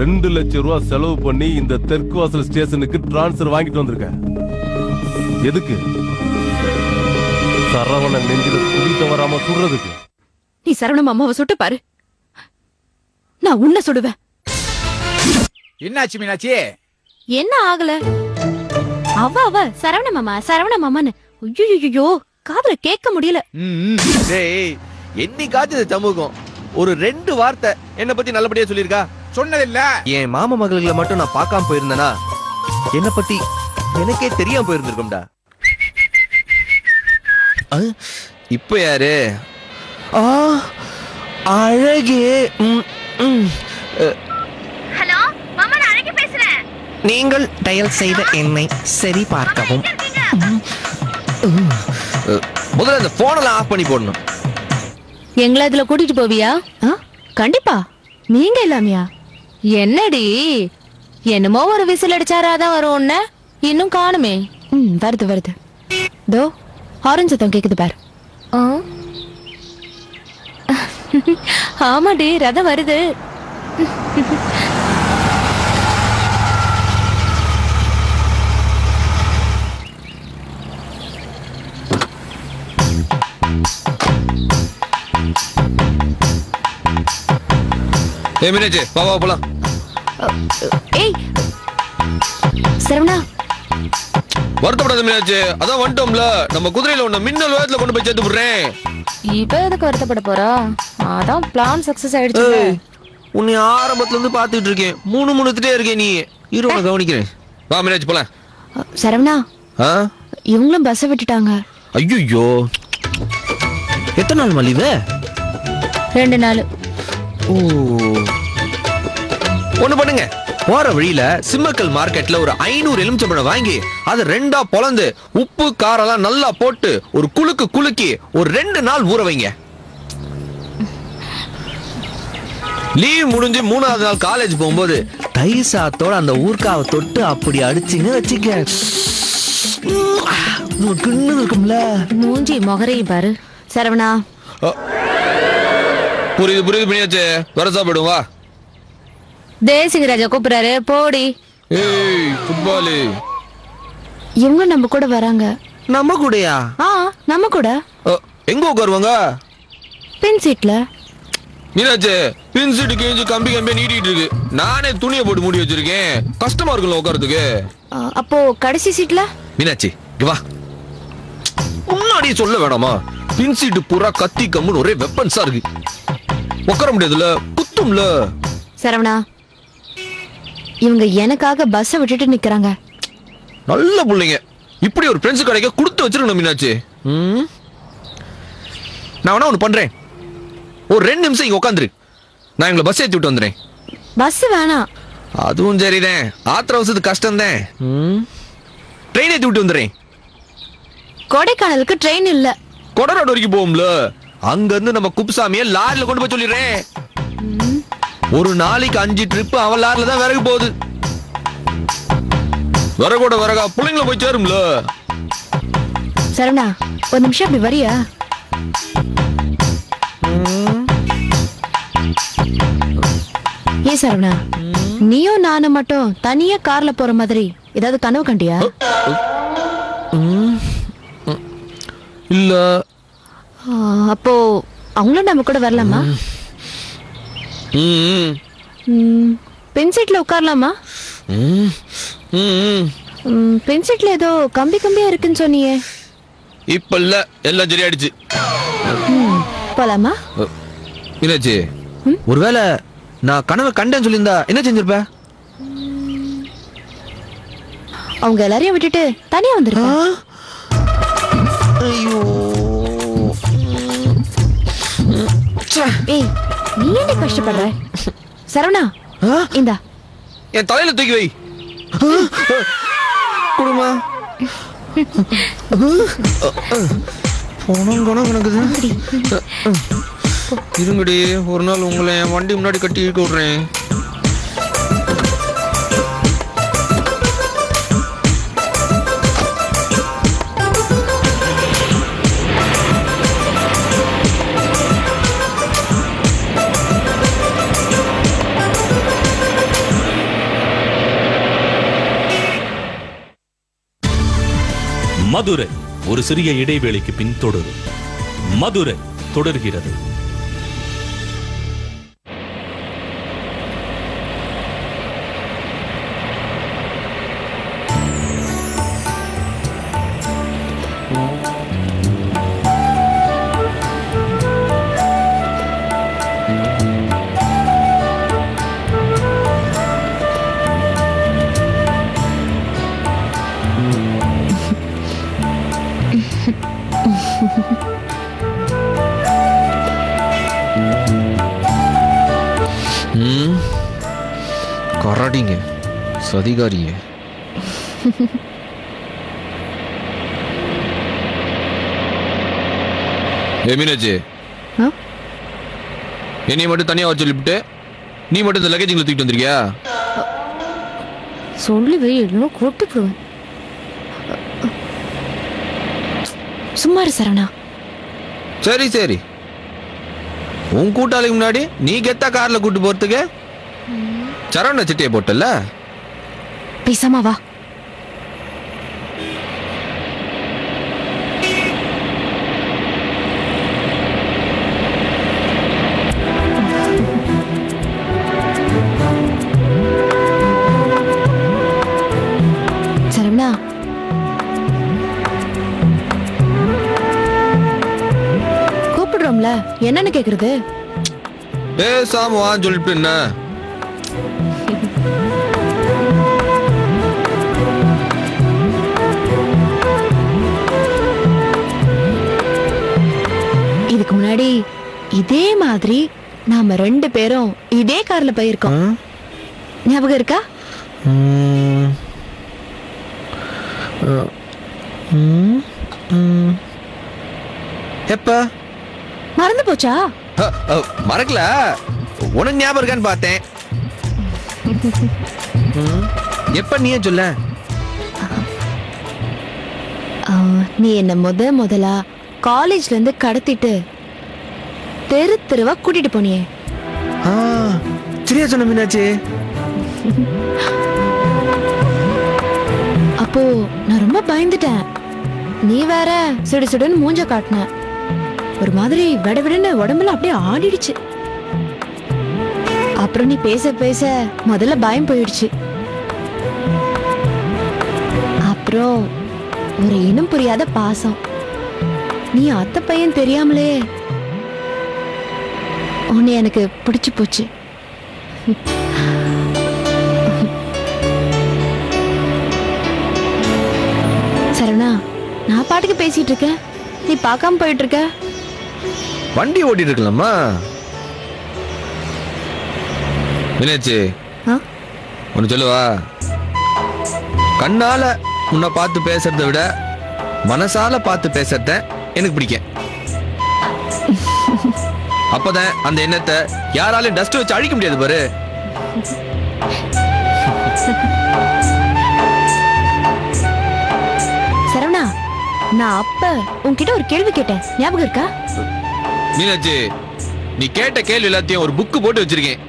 2,00,000 செலவு பண்ணி இந்த தெற்கு வாசல் ஸ்டேஷனுக்கு டிரான்ஸ்ஃபர் வாங்கிட்டு வந்திருக்கேன். எதுக்கு? சரவணன் நெஞ்சில குடித்த வராம சுடுறதுக்கு. நீ சரவண அம்மாவை சுட்டு பாரு, நான் உன்னை சுடுவேன். என்னாச்சு மீனாட்சி? என்ன ஆகல? அவ சரவண மாமான்னு ஐயோ காதுல கேட்க முடியல. டேய், என்னைக்காச்சும் சமூகம் ஒரு 2 வார்த்தை என்ன பத்தி நல்லபடியா சொல்லிருக்கா? சொன்னதில்ல. என் மாமா மகளை மட்டும் நான் பார்க்காம போயிருந்தேனா என்ன பத்தி எனக்கே தெரியாம போயிருந்திருக்கும்டா. இப்ப யாரு? அழகே. ஹலோ மாமா, நான் அழகி பேசுறேன். நீங்கள் டயல் செய்த எண்ணை சரி பார்க்கவும். முதல்ல இந்த போனெல்லாம் ஆஃப் பண்ணி போடணும். எங்களை இதுல கூட்டிட்டு போவியா? கண்டிப்பா. நீங்க இல்லாமையா? என்னடி என்னமோ ஒரு விசில் அடிச்சாராதான் வரும், இன்னும் காணுமே. வருது தோ ஆரஞ்சு சத்தம் கேக்குது பாரு. ஆமாடி, ரதம் வருது. மீனாட்சி வா போலாம். ஏய் சரவணா, வருத்தப்படாத மீனாட்சி, அதான் வந்துட்டோம்ல. நம்ம குதிரையில ஒண்ணு மின்னல் வேகத்துல கொண்டு போய் சேர்த்து விடுறேன். இப்ப எதுக்கு வருத்தப்பட போறா? அதான் பிளான் சக்சஸ் ஆயிடுச்சு. உன்னை ஆரம்பத்துல இருந்து பாத்துட்டு இருக்கேன், முணுமுணுத்துட்டே இருக்கேன். நீ இரு, உன்னை கவனிக்கிறேன். வா மீனாட்சி போலாம். சரவணா, இவங்களும் பஸ் விட்டுட்டாங்க. ஐயோ, எத்தனை நாள் மலிவு? 2 நாள். ஒண்ணு பண்ணுங்க, போற வழியில சிம்மக்கல் மார்க்கெட்ல ஒரு 500 எலுமிச்சம்பழம் வாங்கி அது 2ஆ பொளந்து உப்பு காரெல்லாம் நல்லா போட்டு ஒரு குலுக்கி ஒரு 2 நாள் ஊற வைங்க. லீவ் முடிஞ்சு 3ஆவது நாள் காலேஜ் போகும்போது தயிர் சாத்தோட அந்த ஊர்க்காவை தொட்டு அப்படி அடிச்சிங்க வச்சுக்க, இருக்கும்ல. மூஞ்சி மொகரையும் பாரு சரவணா. புரியுது பண்ணியாச்சு. வர சாப்பிடுவா. தேசிங்கராஜா கூப்பிடுறாரு, போடி. ஏய் ஃபுட்பால், இவங்க நம்ம கூட வராங்க. நம்ம கூடயா? நம்ம கூட. எங்க உட்காருவாங்க? பின் சீட்ல. மீனாட்சி, பின் சீட்டு கிழிஞ்சு கம்பி நீட்டிட்டு இருக்கு. நானே துணியை போட்டு மூடி வச்சிருக்கேன், கஷ்டமா இருக்குல்ல உட்காரத்துக்கு. அப்போ கடைசி சீட்ல? மீனாட்சி வா. முன்னாடி சொல்ல வேணாமா? பின் சீட்டு பூரா கத்தி கம்முன்னு ஒரே வெப்பன்ஸா இருக்கு, உட்கார முடியாதுல, குத்தும்ல. சரவணா, இவங்க எனக்காக பஸ் விட்டுட்டு நிக்கிறாங்க. நல்ல பிள்ளைங்க. இப்படி ஒரு ஃப்ரெண்ட்ஸ் கிடைக்க கொடுத்து வச்சிருக்கணும் மீனாட்சி. நான் வேணா ஒண்ணு பண்றேன், ஒரு 2 நிமிஷம் இங்க உட்காந்துரு, நான் எங்களை பஸ் ஏத்தி விட்டு வந்துடுறேன். பஸ் வேணாம். அதுவும் சரிதான், ஆத்திர அவசரத்துக்கு கஷ்டம் தான். ட்ரெயின் ஏத்தி விட்டு வந்துடுறேன். கொடைக்கானலுக்கு ட்ரெயின் இல்ல, கொடநாடு வரைக்கும் போகும்ல. அங்க இருந்து நம்ம குப்புசாமியை லாரில கொண்டு போய் சொல்லிடுறேன். ஒரு நாளைக்கு 5 ட்ரிப் அவன் லாரில தான் விறகு போகுது. விறகா பிள்ளைங்கள போய் சேரும்ல. சரவணா, ஒரு நிமிஷம் அப்படி வரியா? ஏ சரவணா, நீயும் நானும் மட்டும் தனியா கார்ல போற மாதிரி ஏதாவது கனவு கண்டியா? இல்ல. அப்போ அவங்களும் நம்ம கூட வரலாமா? பென் சீட்ல உட்காரலாமா? பென் சீட்ல ஏதோ கம்பியா இருக்குன்னு சொன்னியே. இப்ப இல்ல, எல்லாம் சரியாயிடுச்சு. போலாமா? என்னாச்சு? ஒருவேளை நான் கனவு கண்டேன்னு சொல்லியிருந்தா என்ன செஞ்சிருப்ப? அவங்க எல்லாரையும் விட்டுட்டு தனியா வந்திருக்கா. ஐயோ, ஏய், நீ என்ன கஷ்டப்படுற? சரவணா, இந்தா என் தலையில தூக்கி வை. குடுமா இருங்கடி, ஒரு நாள் உங்களை என் வண்டி முன்னாடி கட்டி இழுக்க விடுறேன். மதுரை ஒரு சிறிய இடைவேளைக்கு பின் தொடரும். மதுரை தொடர்கிறது. கரடிங்க சதிகாரிங்க. மீனாட்சி, என்னைய மட்டும் தனியா வர சொல்லிவிட்டு நீ மட்டும் இந்த லக்கேஜிங்களை தூக்கிட்டு வந்திருக்கியா? சொல்லி வை, இன்னும் கூப்பிட்டுருவேன். சும்மா இரு சரவணா. சரி சரி, உன் கூட்டாளிக்கு முன்னாடி நீ கெத்தா கார்ல கூட்டு போறதுக்கு சரவண சிட்டியை போட்டல. பேசாம வா. சரவணா, கூப்பிடுறோம்ல, என்னன்னு கேக்குறது? பேசாம வான்னு சொல்லிட்டு என்ன? இதுக்கு முன்னாடி இதே மாதிரி நாம 2 பேரும் இதே கார்ல போயிருக்கோம். ஞாபகம் இருக்கா? எப்ப? மறந்து போச்சா? மறக்கல, உனக்கு ஞாபகம் இருக்கான்னு பார்த்தேன். எப்ப நீயே சொல்ல. நீ என்ன முதலா காலேஜ்ல இருந்து கடத்திட்டு தெரு தெருவா கூட்டிட்டு போனியே. சரியா சொன்ன மீனாட்சி. அப்போ நான் ரொம்ப பயந்துட்டேன். நீ வேற சுடு சுடுன்னு மூஞ்ச காட்டின. ஒரு மாதிரி விடவிடன்னு உடம்புல அப்படியே ஆடிடுச்சு. அப்புறம் நீ பேச பேச முதல்ல பயம் போயிடுச்சு. அப்புறம் ஒரு இனம் புரியாத பாசம். நீ அத்தை பையன் தெரியாமலே உன்னை எனக்கு பிடிச்சு போச்சு. சரவணா, நான் பாட்டுக்கு பேசிட்டு இருக்கேன், நீ பார்க்காம போயிட்டு இருக்க. வண்டி ஓட்டிட்டு இருக்கலாமா மீனாட்சி? ஒன்னு சொல்லுவா, கண்ணால உன்னை பார்த்து பேசுறதை விட மனசால பார்த்து பேசுறத எனக்கு பிடிக்கும். அப்பதான் அந்த எண்ணத்தை யாராலும் டஸ்ட் வச்சு அழிக்க முடியாது பாரு. சரவணா, நான் அப்ப உன்கிட்ட ஒரு கேள்வி கேட்டேன், ஞாபகம் இருக்கா? மீனாட்சி, நீ கேட்ட கேள்வி எல்லாத்தையும் ஒரு புக்கு போட்டு வச்சிருக்கேன்.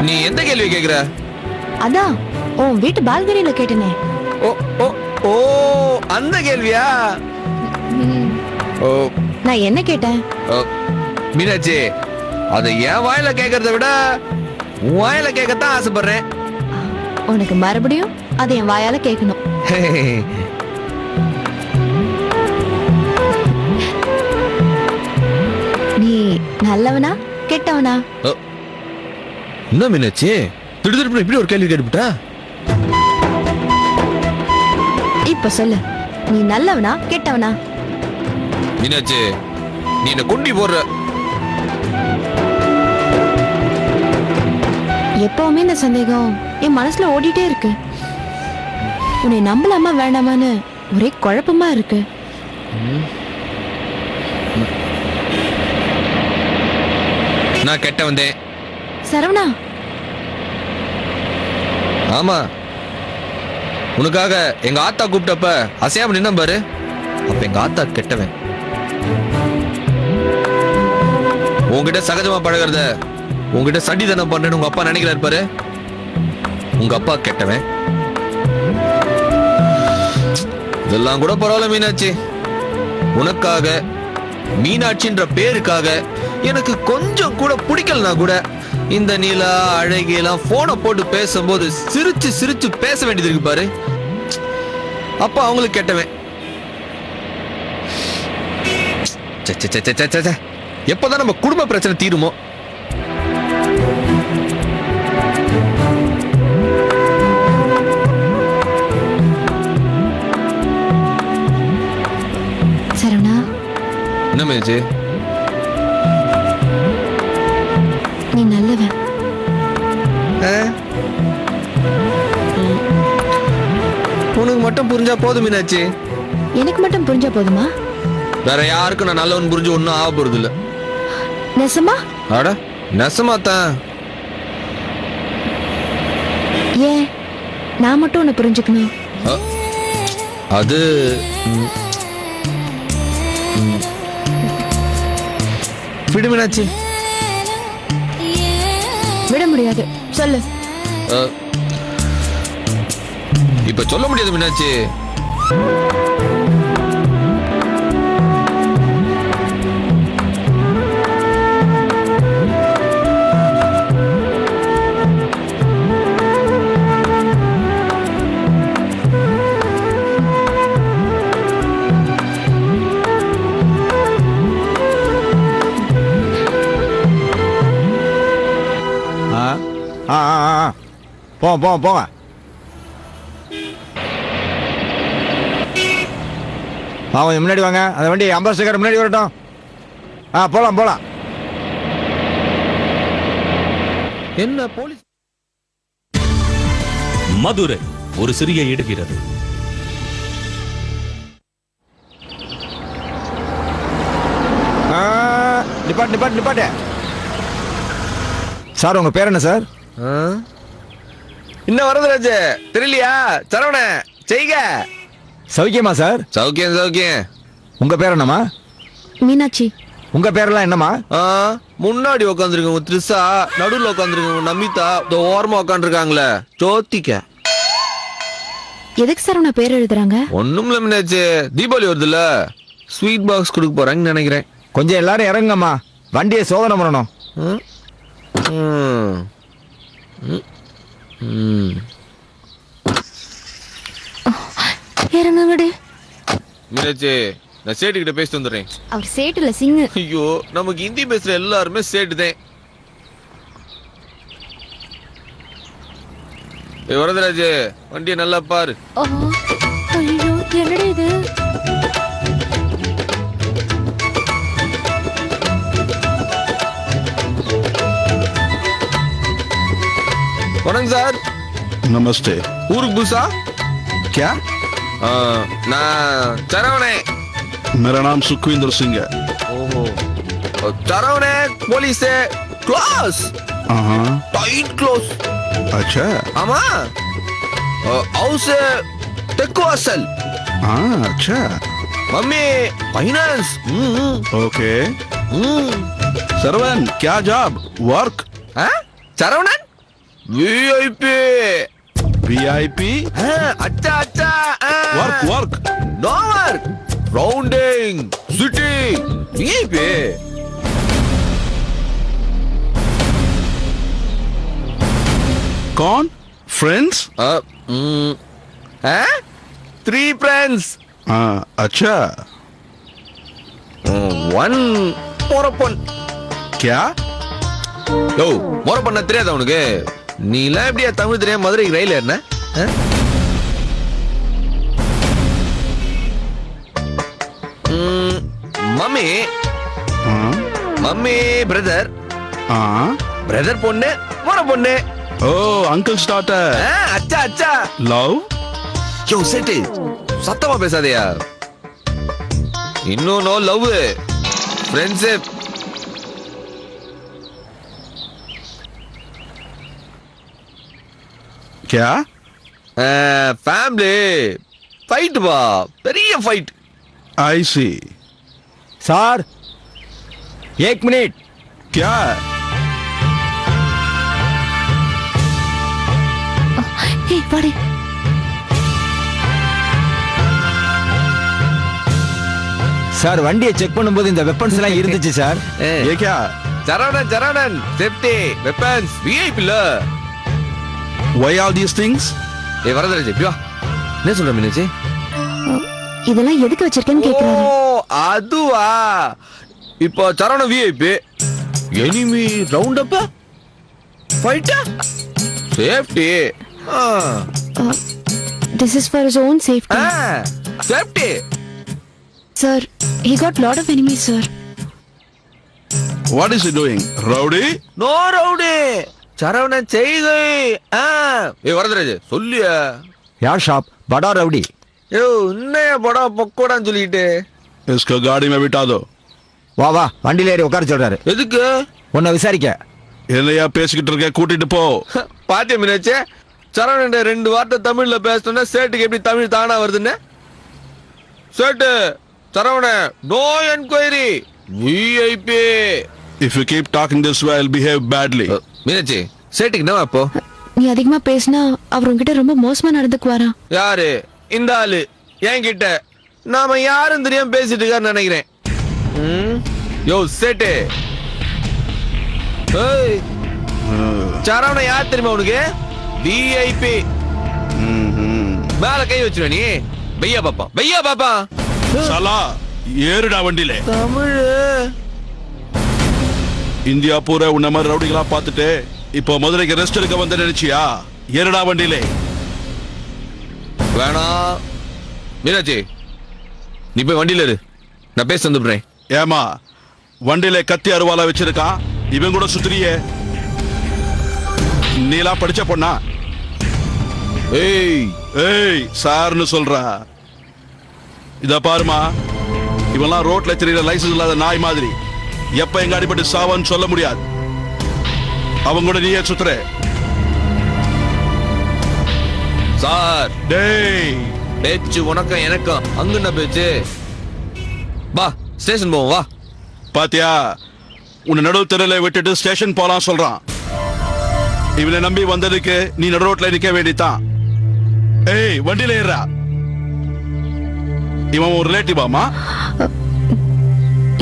நீ எந்த கேள்வி கேக்குற? அதான் உன் வீட்டு பால்கனியில கேட்டனே. ஓ ஓ ஓ, அந்த கேள்வியா? ஓ, நான் என்ன கேட்டேன்? மீனாட்சி, அதை என் வாயில கேட்கறத விட உன் வாயில கேட்கத்தான் ஆசைப்படுறேன். உனக்கு மறுபடியும் அதை என் வாயால கேட்கணும். நீ நல்லவனா கெட்டவனா? என்ன மீனாட்சி, திடுதிடுப்பு இப்படி ஒரு கேள்வி கேட்டுவிட்டா? இப்ப சொல்லு, நீ நல்லவனா கெட்டவனா? மீனாட்சி, நீ என்ன குண்டி போடுற. எப்பவுமே இந்த சந்தேகம் என் மனசுல ஓடிட்டே இருக்கு. உன்னை நம்பலாமா வேண்டாமான்னு ஒரே குழப்பமா இருக்கு. நான் கெட்ட வந்தேன் சரவணா. ஆமா, உனக்காக எங்க ஆத்தா கூப்பிட்டப்ப அசையாம நின்ன பாரு. அப்ப எங்க ஆத்தா கெட்டவன். உங்ககிட்ட சகஜமா பழகிறத உங்ககிட்ட சண்டிதனம் பண்றேன்னு உங்க அப்பா நினைக்கிறாரு பாரு. உங்க அப்பா கெட்டவன், அதெல்லாம் கூட பரவாயில்ல மீனாட்சி. உனக்காக, மீனாட்சின்ற பேருக்காக எனக்கு கொஞ்சம் கூட பிடிக்கலனா கூட இந்த நிலா அழகியெல்லாம் போனை போட்டு பேசும்போது சிரிச்சு சிரிச்சு பேச வேண்டியது இருக்கு பாரு. அப்ப அவங்களுக்கு கெட்டவன். எப்பதான் நம்ம குடும்ப பிரச்சனை தீருமோ? சரவணா, என்ன மேஜி? நீ நல்லவன். உனக்கு மட்டும் புரிஞ்சா போதும் மீனாட்சி. எனக்கு மட்டும் புரிஞ்சா போதுமா? வேற யாருக்கும் நான் நல்லவன் புரிஞ்சு ஒன்னும் ஆக போறது இல்ல. நெசமா? அட நெசமாத்தான். ஏன் நான் மட்டும் உன்னை புரிஞ்சுக்கணும்? அது விடு மீனாட்சி. விட முடியாது. சொல்லு. இப்ப சொல்ல முடியாது மீனாட்சி. போங்க. கொஞ்சம் முன்னாடி வாங்க. அந்த வண்டி 50 செகண்ட் முன்னாடி வரட்டும். போலாம். என்ன போலீஸ்? மதுரை ஒரு சிறிய இடுகிறது. நிப்பாட்டு. சார், உங்க பேர் என்ன சார்? இன்னும் வரதராஜ தெரியலையா? சரவண செய்க. சௌக்கியமா சார்? சௌக்கியம். உங்க பேர் என்னமா? மீனாட்சி. உங்க பேரெல்லாம் என்னமா? முன்னாடி உட்காந்துருக்கவங்க த்ரிஷா, நடுவில் உட்காந்துருக்கவங்க நமிதா, ஓரமா உட்காந்துருக்காங்களே ஜோதிகா. எதுக்கு சார் உன்னை பேர் எழுதுறாங்க? ஒண்ணும் இல்ல மீனாட்சி, தீபாவளி வருதுல்ல, ஸ்வீட் பாக்ஸ் கொடுக்க போறாங்கன்னு நினைக்கிறேன். கொஞ்சம் எல்லாரும் இறங்குங்கம்மா, வண்டியை சோதனை பண்ணணும். இறங்குங்கடி. மீனாட்சி, நான் சேட்டு கிட்ட பேசிட்டு வந்துடுறேன். அவர் சேட்டுல சிங்கு. ஐயோ, நமக்கு ஹிந்தி பேசுற எல்லாருமே சேட்டு தான். வரதராஜ், வண்டியை நல்லா பாரு. ஐயோ, என்னடி இது? வணக்கம் சார். नमस्ते। ஊருக்கு புதுசா? क्या? நான் சரவணே. मेरा नाम सुखविंदर सिंह है। ஓஹோ, சரவணே போலீஸ் க்ளோஸ். Tight close. अच्छा। ஆமா, ஹவுஸ் தெக்குவாசல். अच्छा। Mummy finance. ओके। सरवन, क्या job? Work? Saravanan VIP. VIP? அச்சா. Work work. No work, rounding city VIP. कौन? फ्रेंड्स? 3 friends. अच्छा। 1 மொரப்பன். क्या? யோ, மொரப்பண்ண தெரியாதா உனக்கு? நீ எல்லாம் எப்படியா தமிழ் தெரியாம மதுரைக்கு ரயில் ஏறின? Mummy mummy brother. பிரதர் பொண்ணு மொர பொண்ணு. Oh uncle's daughter. அச்சா. लव? யோ சேட்டு, சத்தமா பேசாதயா. இன்னும் நோ லவ், ஃப்ரெண்ட்ஷிப். क्या? ஃபேமிலி ஃபைட் பா, பெரிய fight. I see. Sir, 1 minute. क्या? ஏய், வாடி. சார் வண்டியை செக் பண்ணும்போது இந்த வெப்பன்ஸ் எல்லாம் இருந்துச்சு சார். ये क्या? சரவணன் சேஃப்டி வெப்பன்ஸ் விஐபி ல. Why all these things? Varadaraj இப்படி வா. என்ன சொல்ற மீனாட்சி? இதெல்லாம் எதுக்கு வச்சிருக்கேன்னு கேக்குறாரு. ஓ அதுவா. இப்போ Saravanan VIP enemy round up ஃபைட்டா safety. This is for his own safety. Safety. Sir, he got lot of enemies, sir. What is he doing? Rowdy? No rowdy Saravanan செய்கை. வரதராஜ் சொல்லிய யார் ஷாப் படா ரவுடி. யோ இன்னைய படம் பொக்கோடான்னு சொல்லிட்டு. इसको गाड़ी में बिठा दो. வா வா வண்டியில ஏறி உட்கார சொல்றாரு. எதுக்கு? உன்னை விசாரிக்க. என்னையா பேசிக்கிட்டு இருக்க, கூட்டிட்டு போ. பாத்தியா மீனாட்சி சரவணன் 2 வார்த்தை தமிழ்ல பேசினா சேட்டுக்கு எப்படி தமிழ் தானா வருதுன்னு. Settu Saravanan no enquiry VIP. If you keep talking this way, I'll behave badly. Meenakshi சேட்டுக்கு என்ன அப்போ? நீ அதிகமா பேசினா அவர் உன்கிட்ட ரொம்ப மோசமா நடந்துக்குவாரா? யாரு இந்த ஆளு? என்கிட்ட நாம யாரும் தெரியாம பேசிட்டு இருக்கான்னு நினைக்கிறேன். யோ சேட்டு சரவணன் யார் தெரியுமா உனக்கு? விஐபி. மேல கை வச்சுருவ நீ. பையா பாப்பா பையா பாப்பா. साला ஏறுடா வண்டியில. தமிழ் இந்தியா பூரா உன்ன மாதிரி ரவுடிகளா பார்த்துட்டு இப்போ மதுரைக்கு ரெஸ்ட் எடுக்க வந்து நினைச்சியா? ஏறுடா வண்டியில. வேணாம் மீனாட்சி நீ போய் வண்டியில இரு, நான் பேச வந்துடுறேன். ஏமா வண்டியில கத்தி அருவாலா வச்சிருக்கான், இவன் கூட சுத்துறியே. நீலாம் படிச்ச பொண்ணா? ஏய் ஏய் சார்னு சொல்றா. இத பாருமா, இவெல்லாம் ரோட்ல தெரியற லைசன்ஸ் இல்லாத நாய் மாதிரி. எப்ப எங்க அடிபட்டு சாவான்னு சொல்ல முடியாது. அவங்க கூட நீயே சுத்துற. சார் டேய் பேச்சு உனக்கும் எனக்கும் அங்குன்ன பேச்சு. வா ஸ்டேஷன் போவோம் வா. பாத்தியா, உன்னை நடுவு தெருல விட்டுட்டு ஸ்டேஷன் போலாம் சொல்றான். இவனை நம்பி வந்ததுக்கு நீ நடு ரோட்ல நிக்க வேண்டித்தான். ஏய் வண்டியில ஏறா. இவன் ஒரு ரிலேட்டிவாமா?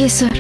Yes sir.